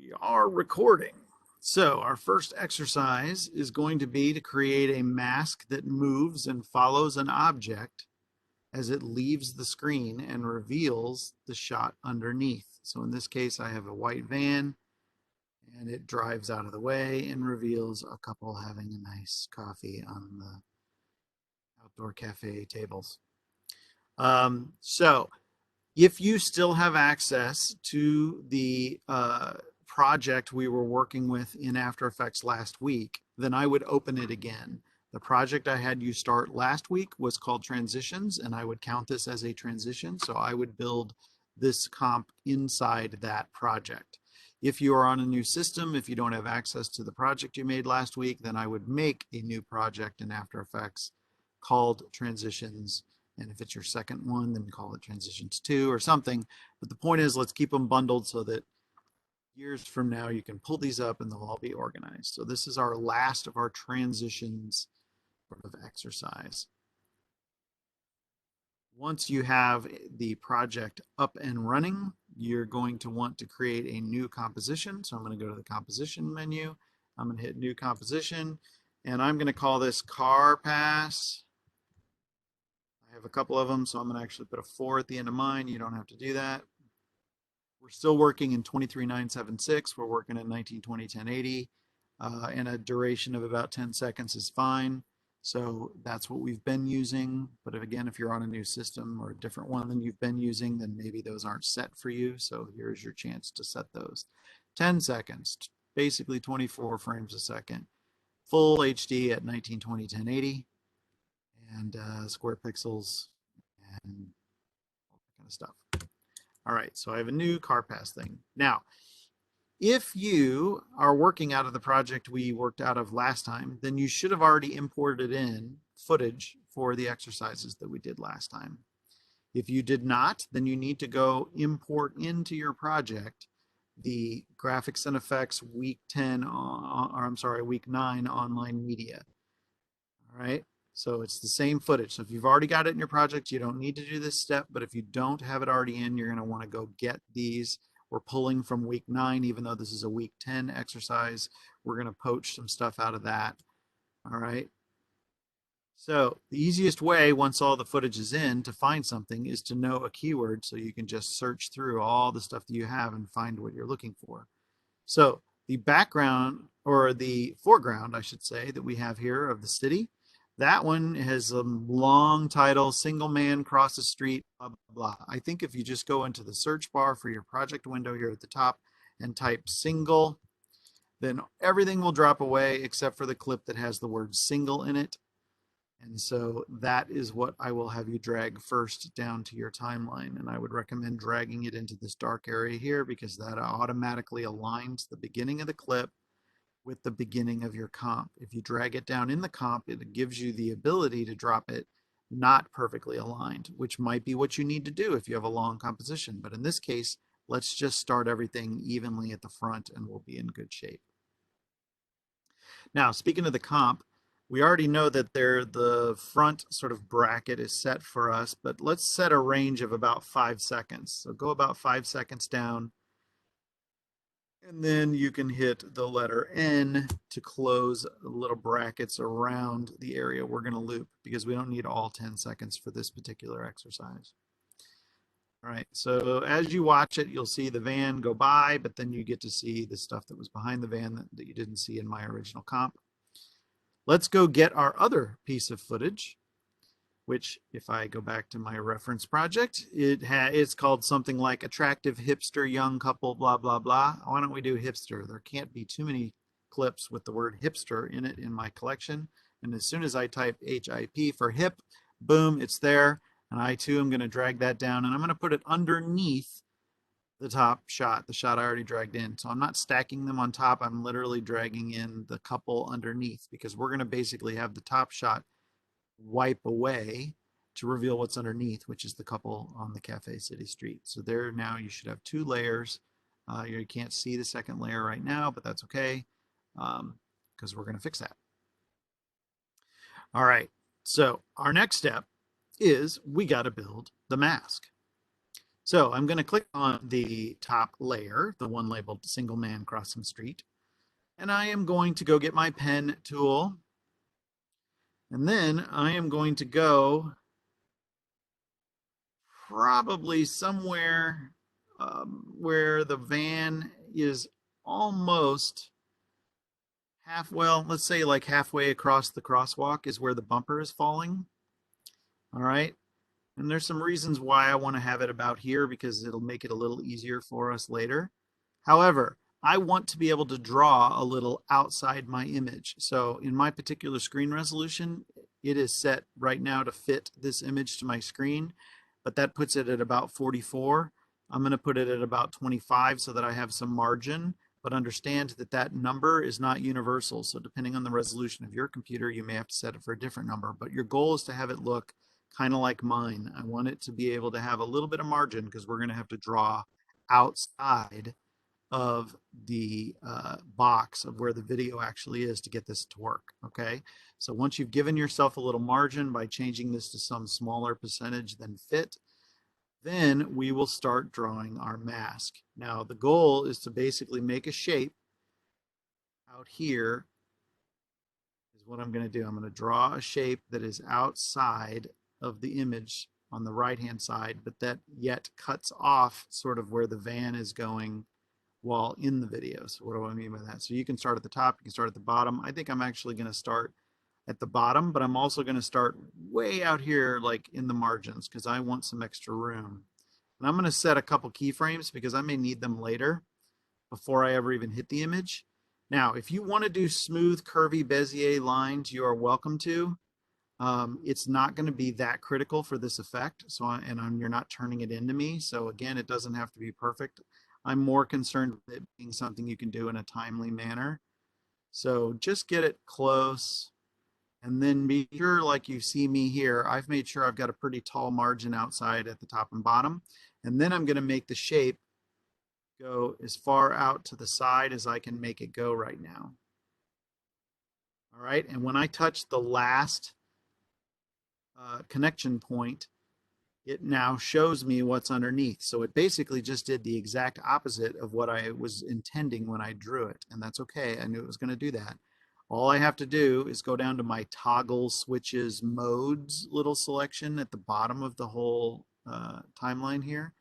We are recording. So our first exercise is going to be to create a mask that moves and follows an object as it leaves the screen and reveals the shot underneath. So in this case, I have a white van and it drives out of the way and reveals a couple having a nice coffee on the outdoor cafe tables. So if you still have access to the project we were working with in After Effects last week, then I would open it again. The project I had you start last week was called Transitions, and I would count this as a transition. So I would build this comp inside that project. If you are on a new system, if you don't have access to the project you made last week, then I would make a new project in After Effects called Transitions. And if it's your second one, then call it Transitions 2 or something. But the point is, let's keep them bundled so that years from now you can pull these up and they'll all be organized. So this is our last of our transitions sort of exercise. Once you have the project up and running, you're going to want to create a new composition. So I'm going to go to the composition menu. I'm going to hit new composition, and I'm going to call this car pass. I have a couple of them, so I'm going to actually put a 4 at the end of mine. You don't have to do that. We're still working in 23976. We're working in 1920 1080, and a duration of about 10 seconds is fine. So that's what we've been using. But again, if you're on a new system or a different one than you've been using, then maybe those aren't set for you. So here's your chance to set those. 10 seconds, basically 24 frames a second. Full HD at 1920 1080, and square pixels and all that kind of stuff. All right, so I have a new car pass thing. Now, if you are working out of the project we worked out of last time, then you should have already imported in footage for the exercises that we did last time. If you did not, then you need to go import into your project the graphics and effects week 10, or I'm sorry, week 9 online media. All right. So it's the same footage. So if you've already got it in your project, you don't need to do this step. But if you don't have it already in, you're going to want to go get these. We're pulling from week 9, even though this is a week 10 exercise. We're going to poach some stuff out of that. All right. So the easiest way, once all the footage is in, to find something is to know a keyword, so you can just search through all the stuff that you have and find what you're looking for. So the background, or the foreground, I should say, that we have here of the city, that one has a long title, Single Man Crosses Street, blah, blah, blah. I think if you just go into the search bar for your project window here at the top and type single, then everything will drop away except for the clip that has the word single in it. And so that is what I will have you drag first down to your timeline. And I would recommend dragging it into this dark area here, because that automatically aligns the beginning of the clip with the beginning of your comp. If you drag it down in the comp, it gives you the ability to drop it not perfectly aligned, which might be what you need to do if you have a long composition. But in this case, let's just start everything evenly at the front and we'll be in good shape. Now, speaking of the comp, we already know that the front sort of bracket is set for us, but let's set a range of about 5 seconds. So go about 5 seconds down, and then you can hit the letter N to close little brackets around the area we're going to loop, because we don't need all 10 seconds for this particular exercise. All right, so as you watch it, you'll see the van go by, but then you get to see the stuff that was behind the van that you didn't see in my original comp. Let's go get our other piece of footage, which, if I go back to my reference project, it's called something like Attractive Hipster Young Couple, blah, blah, blah. Why don't we do hipster? There can't be too many clips with the word hipster in it in my collection. And as soon as I type HIP for hip, boom, it's there. And I too am going to drag that down, and I'm going to put it underneath the top shot, the shot I already dragged in. So I'm not stacking them on top. I'm literally dragging in the couple underneath, because we're going to basically have the top shot wipe away to reveal what's underneath, which is the couple on the Cafe City Street. So there, now you should have 2 layers. You can't see the second layer right now, but that's okay, because we're going to fix that. All right, so our next step is we got to build the mask. So I'm going to click on the top layer, the one labeled single man crossing street, and I am going to go get my pen tool, and then I am going to go probably somewhere where the van is almost well, let's say like halfway across the crosswalk is where the bumper is falling. All right. And there's some reasons why I want to have it about here because it'll make it a little easier for us later. However, I want to be able to draw a little outside my image. So in my particular screen resolution, it is set right now to fit this image to my screen, but that puts it at about 44. I'm going to put it at about 25 so that I have some margin, but understand that that number is not universal. So depending on the resolution of your computer, you may have to set it for a different number, but your goal is to have it look kind of like mine. I want it to be able to have a little bit of margin because we're going to have to draw outside of the box of where the video actually is to get this to work. Okay, so once you've given yourself a little margin by changing this to some smaller percentage than fit, then we will start drawing our mask. Now the goal is to basically make a shape out here is what I'm going to do. I'm going to draw a shape that is outside of the image on the right hand side, but that yet cuts off sort of where the van is going while in the video. So what do I mean by that? So you can start at the top, you can start at the bottom. I think I'm actually going to start at the bottom, but I'm also going to start way out here like in the margins because I want some extra room. And I'm going to set a couple keyframes because I may need them later before I ever even hit the image. Now, if you want to do smooth, curvy Bezier lines, you are welcome to. It's not going to be that critical for this effect. So, you're not turning it into me. So again, it doesn't have to be perfect. I'm more concerned with it being something you can do in a timely manner. So just get it close and then be sure, like you see me here, I've made sure I've got a pretty tall margin outside at the top and bottom. And then I'm going to make the shape go as far out to the side as I can make it go right now. All right, and when I touch the last connection point, it now shows me what's underneath. So it basically just did the exact opposite of what I was intending when I drew it. And that's okay. I knew it was going to do that. All I have to do is go down to my toggle switches modes little selection at the bottom of the whole timeline here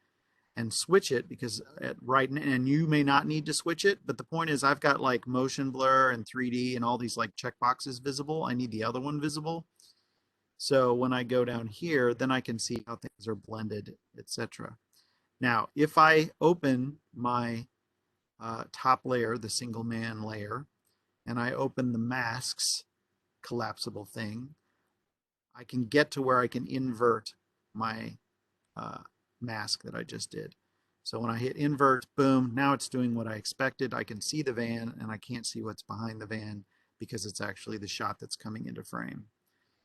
and switch it because and you may not need to switch it, but the point is I've got like motion blur and 3D and all these like checkboxes visible. I need the other one visible. So when I go down here, then I can see how things are blended, etc. Now, if I open my top layer, the single man layer, and I open the masks collapsible thing, I can get to where I can invert my mask that I just did. So when I hit invert, boom, now it's doing what I expected. I can see the van and I can't see what's behind the van because it's actually the shot that's coming into frame.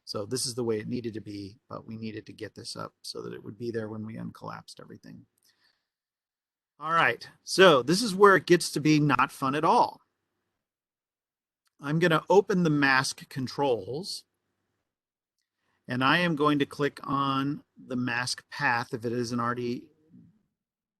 So this is the way it needed to be, but we needed to get this up so that it would be there when we uncollapsed everything. All right, so this is where it gets to be not fun at all. I'm going to open the mask controls, and I am going to click on the mask path if it isn't already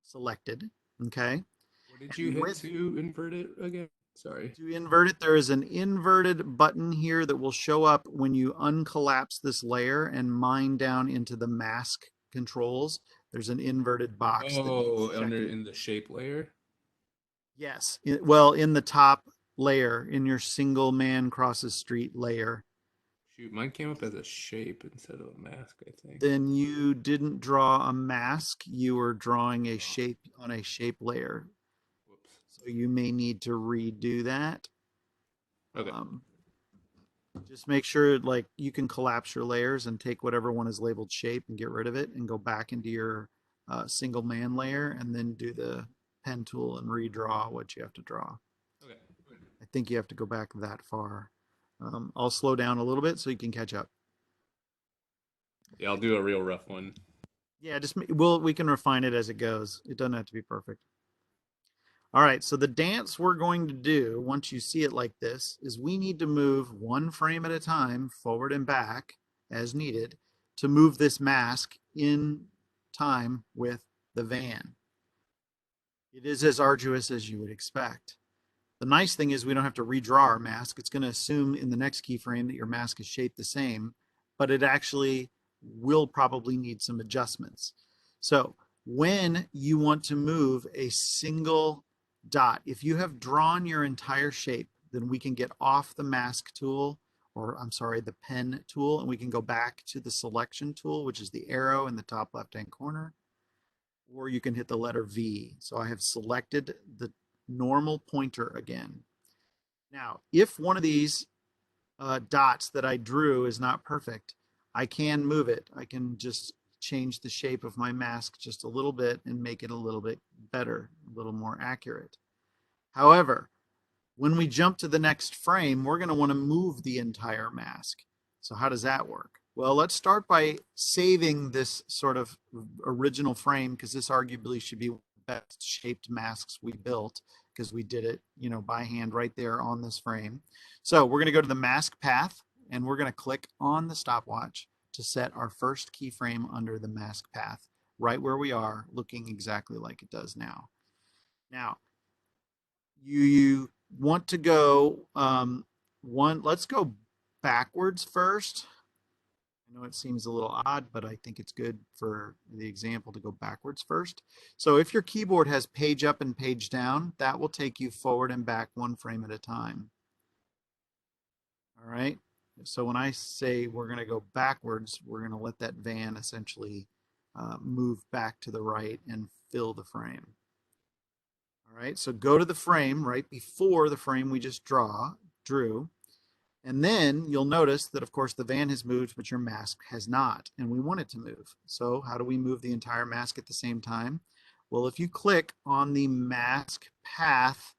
selected, okay? What did you And hit to invert it again? Sorry. to invert it, there is an inverted button here that will show up when you uncollapse this layer and mine down into the mask controls. There's an inverted box that needs Oh, under checking. in the shape layer. Yes, well, in the top layer, in your single man crosses street layer, Shoot, mine came up as a shape instead of a mask, I think. then you didn't draw a mask, you were drawing a Oh, shape on a shape layer. whoops. So you may need to redo that. Okay. Um, just make sure like you can collapse your layers and take whatever one is labeled shape and get rid of it and go back into your single man layer and then do the pen tool and redraw what you have to draw. Okay. I think you have to go back that far. I'll slow down a little bit so you can catch up. Yeah, I'll do a real rough one. Yeah, we can refine it as it goes. It doesn't have to be perfect. All right, so the dance we're going to do once you see it like this is we need to move one frame at a time forward and back as needed to move this mask in time with the van. It is as arduous as you would expect. The nice thing is we don't have to redraw our mask. It's going to assume in the next keyframe that your mask is shaped the same, but it actually will probably need some adjustments. So when you want to move a single dot, if you have drawn your entire shape, then we can get off the mask tool, or I'm sorry, the pen tool, and we can go back to the selection tool, which is the arrow in the top left-hand corner, or you can hit the letter V. So I have selected the normal pointer again. Now, if one of these dots that I drew is not perfect, I can move it. I can just change the shape of my mask just a little bit and make it a little bit better, a little more accurate. However, when we jump to the next frame, we're going to want to move the entire mask. So how does that work? Well, let's start by saving this sort of original frame, because this arguably should be the best shaped masks we built, because we did it, by hand right there on this frame. So we're going to go to the mask path, and we're going to click on the stopwatch to set our first keyframe under the mask path, right where we are, looking exactly like it does now. Now, you want to go let's go backwards first. I know it seems a little odd, but I think it's good for the example to go backwards first. So if your keyboard has page up and page down, that will take you forward and back one frame at a time. All right. So when I say we're going to go backwards, we're going to let that van essentially move back to the right and fill the frame. All right, so go to the frame right before the frame we just drew, and then you'll notice that, of course, the van has moved, but your mask has not, and we want it to move. So how do we move the entire mask at the same time? Well, if you click on the mask path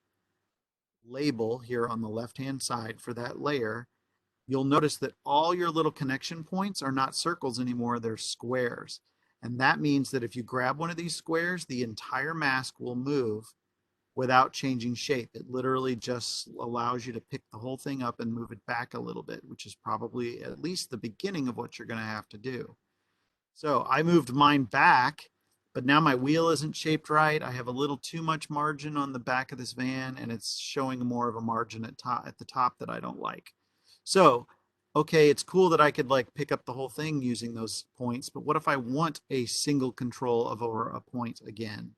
label here on the left-hand side for that layer, you'll notice that all your little connection points are not circles anymore, they're squares. And that means that if you grab one of these squares, the entire mask will move without changing shape. It literally just allows you to pick the whole thing up and move it back a little bit, which is probably at least the beginning of what you're going to have to do. So I moved mine back, but now my wheel isn't shaped right. I have a little too much margin on the back of this van, and it's showing more of a margin at the top that I don't like. So, okay, it's cool that I could like pick up the whole thing using those points, but what if I want a single control of over a point again?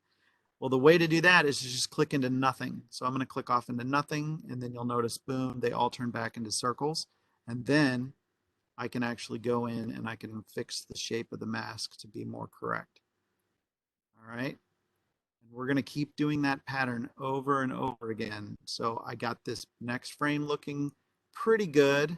Well, the way to do that is to just click into nothing. So I'm going to click off into nothing, and then you'll notice, boom, they all turn back into circles. And then I can actually go in and I can fix the shape of the mask to be more correct. All right. And we're going to keep doing that pattern over and over again. So I got this next frame looking pretty good.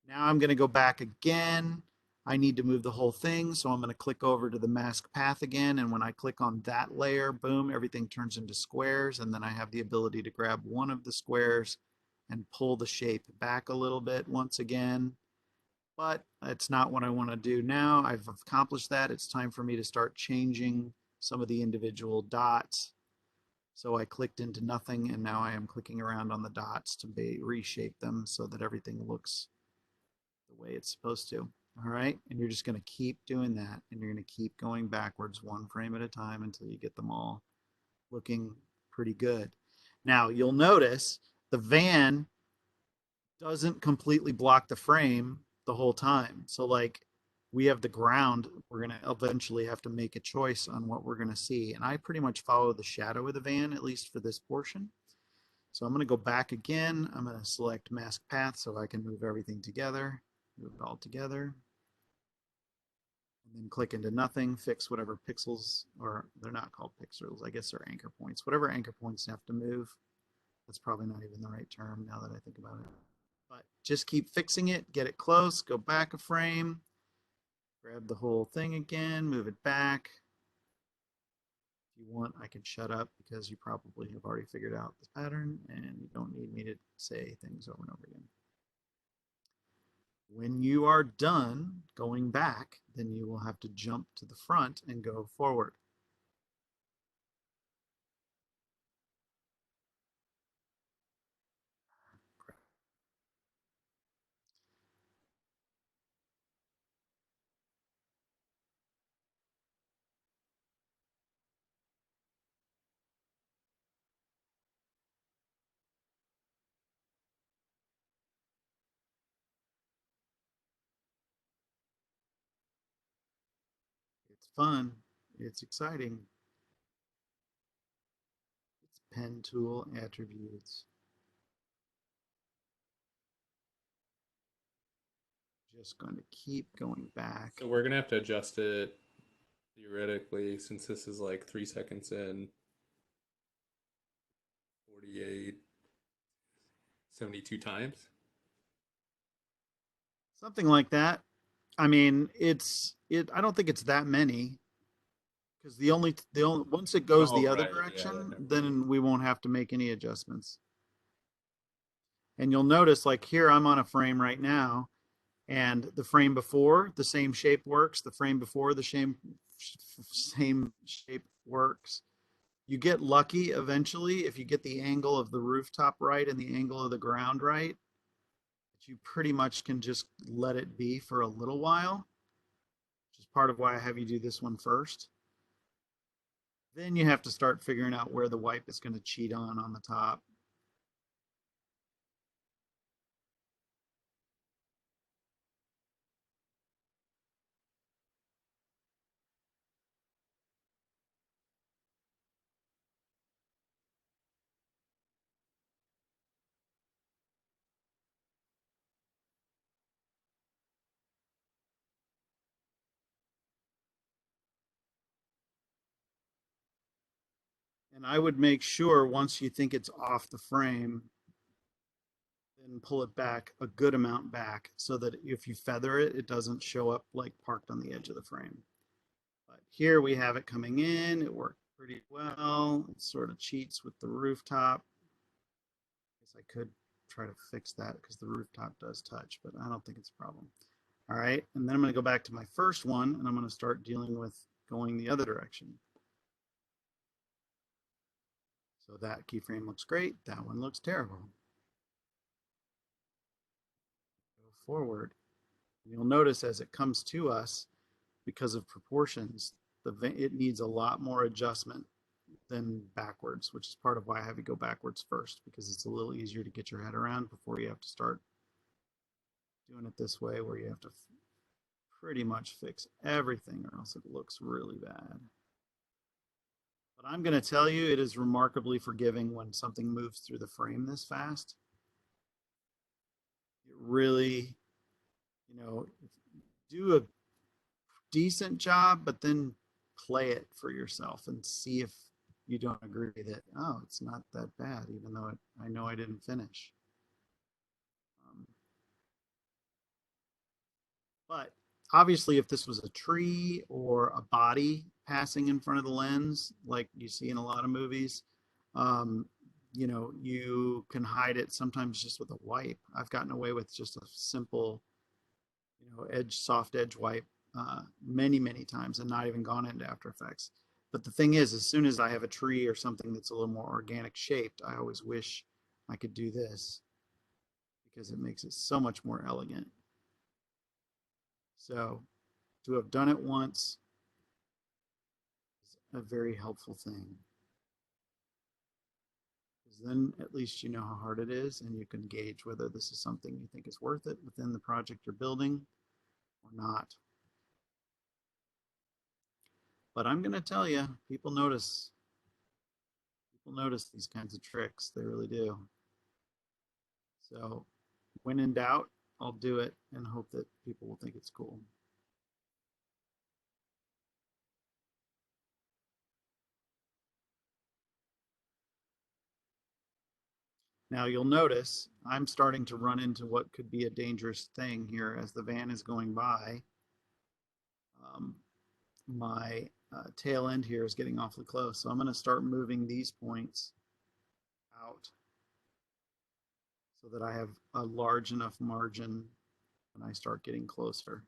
Now I'm going to go back again. I need to move the whole thing, so I'm going to click over to the mask path again, and when I click on that layer, boom, everything turns into squares, and then I have the ability to grab one of the squares and pull the shape back a little bit once again. But it's not what I want to do now. I've accomplished that. It's time for me to start changing some of the individual dots. So I clicked into nothing, and now I am clicking around on the dots to reshape them so that everything looks the way it's supposed to. All right. And you're just going to keep doing that. And you're going to keep going backwards one frame at a time until you get them all looking pretty good. Now, you'll notice the van doesn't completely block the frame the whole time. So, like, we have the ground. We're going to eventually have to make a choice on what we're going to see. And I pretty much follow the shadow of the van, at least for this portion. So I'm going to go back again. I'm going to select mask path so I can move everything together, move it all together. And then click into nothing, fix whatever pixels, or they're not called pixels, I guess they're anchor points. Whatever anchor points have to move. That's probably not even the right term now that I think about it. But just keep fixing it, get it close, go back a frame, grab the whole thing again, move it back. If you want, I can shut up because you probably have already figured out this pattern and you don't need me to say things over and over again. When you are done going back, then you will have to jump to the front and go forward. fun. It's exciting. It's pen tool attributes. Just going to keep going back. So we're gonna have to adjust it theoretically since this is like 3 seconds in, 48, 72 times. Something like that. I mean, I don't think it's that many because the only once it goes Oh, the other right. Yeah, that direction, never moves. then we won't have to make any adjustments. And you'll notice like here I'm on a frame right now and the frame before the same shape works, the frame before the same shape works. You get lucky eventually if you get the angle of the rooftop right and the angle of the ground right. You pretty much can just let it be for a little while, which is part of why I have you do this one first. Then you have to start figuring out where the wipe is going to cheat on the top. And I would make sure once you think it's off the frame, then pull it back a good amount back so that if you feather it, it doesn't show up like parked on the edge of the frame. But here we have it coming in. It worked pretty well. It sort of cheats with the rooftop. I guess I could try to fix that because the rooftop does touch, but I don't think it's a problem. All right, and then I'm going to go back to my first one and I'm going to start dealing with going the other direction. So that keyframe looks great. That one looks terrible. Go forward. You'll notice as it comes to us, because of proportions, it needs a lot more adjustment than backwards, which is part of why I have you go backwards first, because it's a little easier to get your head around before you have to start doing it this way, where you have to pretty much fix everything or else it looks really bad. But I'm going to tell you, it is remarkably forgiving when something moves through the frame this fast. It really, do a decent job, but then play it for yourself and see if you don't agree that, oh, it's not that bad, even though I know I didn't finish. Um, but obviously, if this was a tree or a body passing in front of the lens, like you see in a lot of movies, um, you can hide it sometimes just with a wipe. I've gotten away with just a simple, soft edge wipe many, many times and not even gone into After Effects. But the thing is, as soon as I have a tree or something that's a little more organic shaped, I always wish I could do this because it makes it so much more elegant. So to have done it once is a very helpful thing. Because then at least you know how hard it is and you can gauge whether this is something you think is worth it within the project you're building or not. But I'm going to tell you, people notice. People notice these kinds of tricks. They really do. So when in doubt, I'll do it and hope that people will think it's cool. Now you'll notice I'm starting to run into what could be a dangerous thing here as the van is going by. Um, my tail end here is getting awfully close. So I'm going to start moving these points out so that I have a large enough margin when I start getting closer.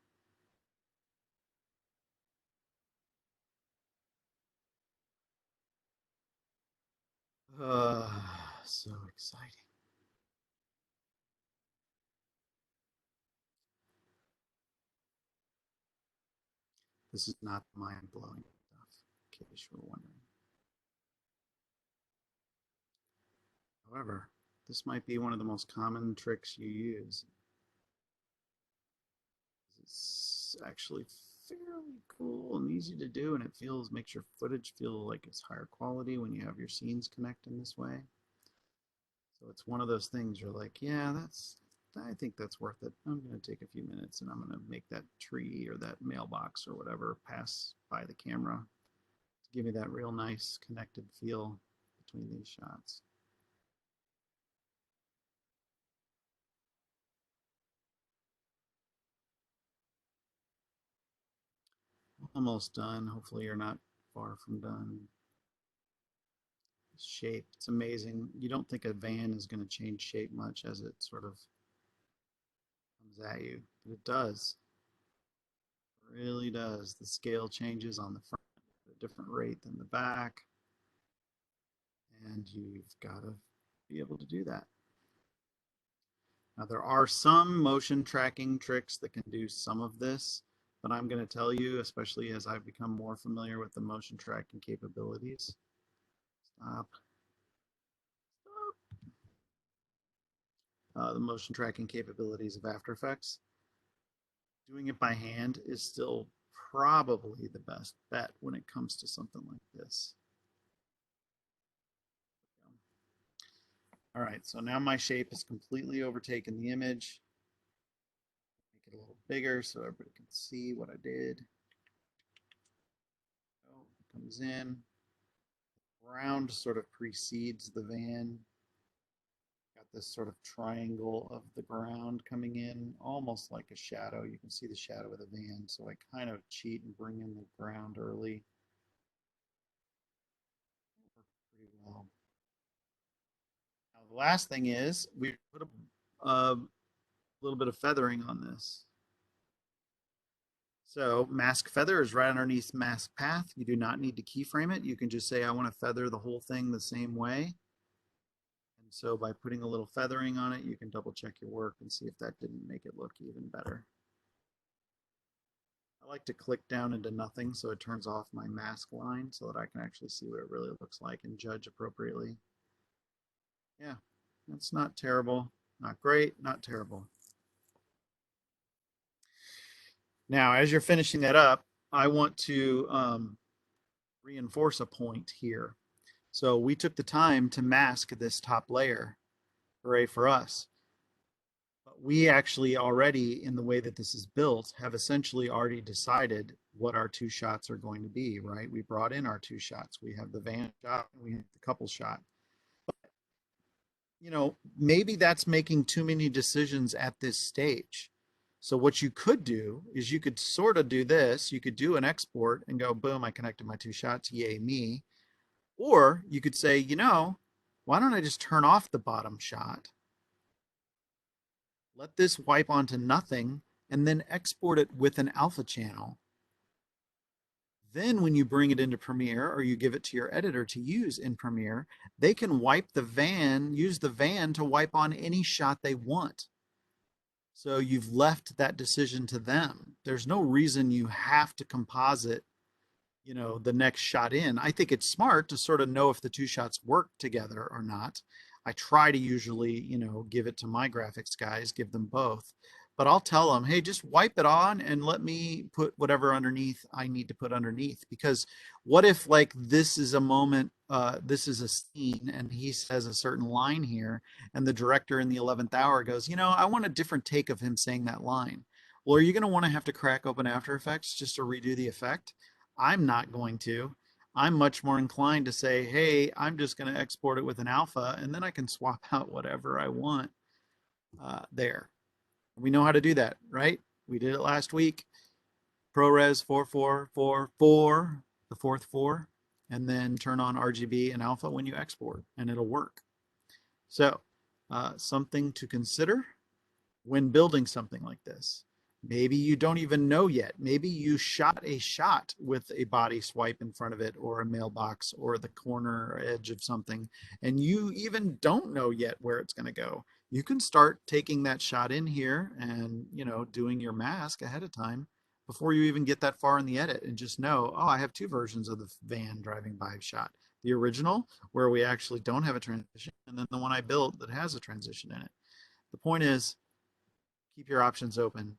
Uh, so exciting. This is not mind blowing stuff, in case you were wondering. However, this might be one of the most common tricks you use. It's actually fairly cool and easy to do, and it makes your footage feel like it's higher quality when you have your scenes connect in this way. So it's one of those things you're like, yeah, I think that's worth it. I'm going to take a few minutes and I'm going to make that tree or that mailbox or whatever pass by the camera to give me that real nice connected feel between these shots. Almost done. Hopefully you're not far from done. Shape, it's amazing. You don't think a van is going to change shape much as it sort of comes at you, but it does. It really does. The scale changes on the front at a different rate than the back, and you've got to be able to do that. Now, there are some motion tracking tricks that can do some of this, but I'm going to tell you, especially as I've become more familiar with the motion tracking capabilities. Stop. The motion tracking capabilities of After Effects. Doing it by hand is still probably the best bet when it comes to something like this. All right, so now my shape has completely overtaken the image. Make it a little bigger so everybody can see what I did. Oh, it comes in. Ground sort of precedes the van. Got this sort of triangle of the ground coming in, almost like a shadow. You can see the shadow of the van, so I kind of cheat and bring in the ground early. Worked pretty well. Now, the last thing is we put a little bit of feathering on this. So mask feather is right underneath mask path. You do not need to keyframe it. You can just say, I want to feather the whole thing the same way. And so by putting a little feathering on it, you can double check your work and see if that didn't make it look even better. I like to click down into nothing so it turns off my mask line so that I can actually see what it really looks like and judge appropriately. Yeah, that's not terrible. Not great, not terrible. Now, as you're finishing that up, I want to reinforce a point here. So we took the time to mask this top layer. Hooray for us. But we actually already, in the way that this is built, have essentially already decided what our two shots are going to be, right? We brought in our two shots. We have the van shot and we have the couple shot. You know, maybe that's making too many decisions at this stage. So what you could do is you could sort of do this. You could do an export and go, boom, I connected my two shots. Yay, me. Or you could say, you know, why don't I just turn off the bottom shot? Let this wipe onto nothing and then export it with an alpha channel. Then when you bring it into Premiere or you give it to your editor to use in Premiere, they can wipe the van, use the van to wipe on any shot they want. So you've left that decision to them. There's no reason you have to composite, you know, the next shot in. I think it's smart to sort of know if the two shots work together or not. I try to usually, you know, give it to my graphics guys, give them both. But I'll tell them, hey, just wipe it on and let me put whatever underneath I need to put underneath. Because what if, like, this is a moment, this is a scene, and he says a certain line here, and the director in the 11th hour goes, you know, I want a different take of him saying that line. Well, are you going to want to have to crack open After Effects just to redo the effect? I'm not going to. I'm much more inclined to say, hey, I'm just going to export it with an alpha, and then I can swap out whatever I want there. We know how to do that, right? We did it last week. ProRes 4444, the fourth four, and then turn on RGB and alpha when you export, and it'll work. So, something to consider when building something like this. Maybe you don't even know yet. Maybe you shot a shot with a body swipe in front of it or a mailbox or the corner edge of something, and you even don't know yet where it's going to go. You can start taking that shot in here and, you know, doing your mask ahead of time before you even get that far in the edit and just know, oh, I have two versions of the van driving by shot. The original, where we actually don't have a transition, and then the one I built that has a transition in it. The point is, keep your options open.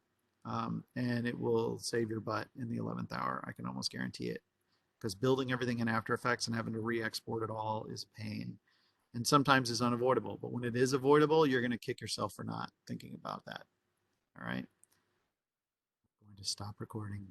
and it will save your butt in the 11th hour. I can almost guarantee it. Because building everything in After Effects and having to re-export it all is pain. And sometimes is unavoidable. But when it is avoidable, you're going to kick yourself for not thinking about that. All right. I'm going to stop recording.